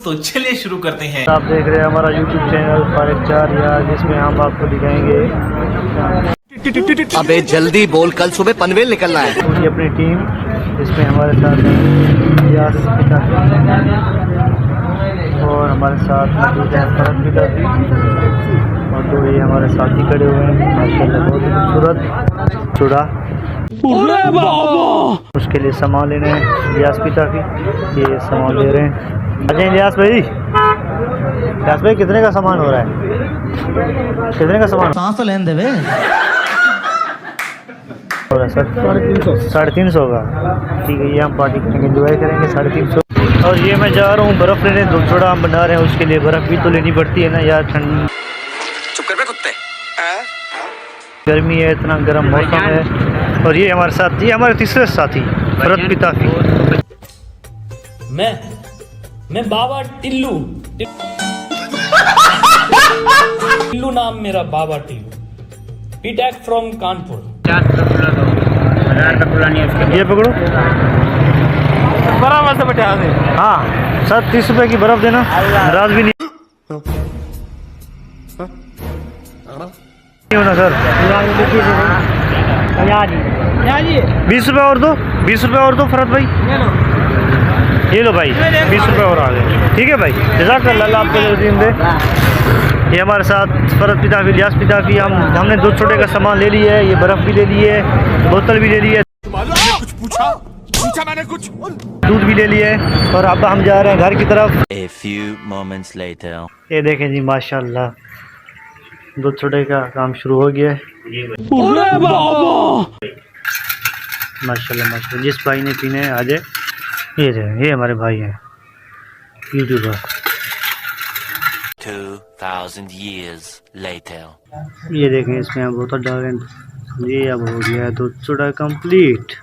तो चलिए शुरू करते हैं। आप देख रहे हैं हमारा YouTube चैनल फारिक 4 यार, जिसमें हम आपको दिखाएंगे अबे जल्दी बोल, कल सुबह पनवेल निकलना है। पूरी अपनी टीम, जिसमें हमारे साथ हैं यास और हमारे साथ मौजूद हैं फरक पिताजी और दो ये हमारे साथी खड़े हुए हैं माशाल्लाह, बहुत खूबसूरत चूड़ा। उसके लिए सामान लेने हैं यास पिताजी, ये सामान ले रहे हैं। अच्छा यास भाई कितने का सामान हो रहा है? कितने का सामान सांस तो लेने देवे। हो रहा है सर? 350 का। ठीक है, ये हम पार्टी करेंगे, एंजॉय करेंगे 350। और ये मैं जा रहा हूँ बर्फ़ लेने, थोड़ा हम बना रहे हैं, उसके लिए बर्फ़ भी तो लेनी पड़ती है ना यार। ठंड चुप कर बे कुत्ते। गर्मी है, इतना गर्म मौसम है। और ये हमारे साथ, ये हमारे तीसरे साथी फरत पिताफी। मैं बाबा टिल्लू टिल्लू नाम मेरा, बाबा टिल्लू। पीटैक फ्रॉम कानपुर। ये पकड़ो बराबर से बैठा दे। हाँ सर, 30 रुपए की बर्फ़ देना, नाराज भी नहीं होना सर। 20 रुपए और दो, 20 रुपए और दो फरत भाई। ये लो भाई, 20 रुपए और आ गए। ठीक है भाई, जज़ाकल्लाह, आपको दिन दे। ये हमारे साथ फरत पिताफी, लियास पिताफी, हमने 2 छोटे का सामान ले लिया है। ये बर्फ़ भी ले ली है, बोतल भी ले ली है, कुछ पूछा मैंने कुछ। दूध भी ले लिया है। और अब हम जा रहे हैं घर की तरफ। A few moments later. ये देखें जी माशाल्लाह, 2 छोटे का काम शुरू हो गया है। माशाल्लाह माशाल्लाह, जिस भाई ने पीने हैं आ जाए। ये हमारे भाई हैं यूट्यूबर। 2000 years later. ये देखें, इसमें हम बोतल डाल रहे हैं। ये अब हो गया है 2 छोटा कंप्लीट।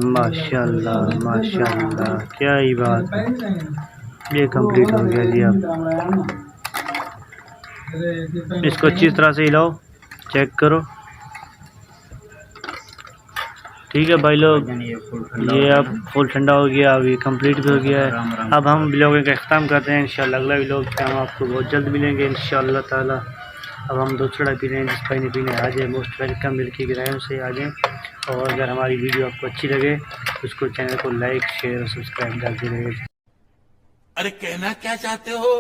माशाल्लाह माशाल्लाह, क्या ही बात है, ये कंप्लीट हो गया जी। अब इसको अच्छी तरह से हिलाओ, चेक करो। ठीक है भाई लोग, ये अब फुल ठंडा हो गया, अब ये कंप्लीट भी हो गया है। अब हम व्लॉग का अख्ताम करते हैं। इंशाल्लाह अगला व्लॉग पे हम आपको बहुत जल्द मिलेंगे इंशाल्लाह ताला। अब हम 2 छोटा पी रहे हैं, जिस भाई ने पीने आ जाए मोस्ट वेलकम, मिल्की गिरायों से आ जाएँ। और अगर हमारी वीडियो आपको अच्छी लगे तो उसको चैनल को लाइक शेयर और सब्सक्राइब कर दीजिए। अरे कहना क्या चाहते हो?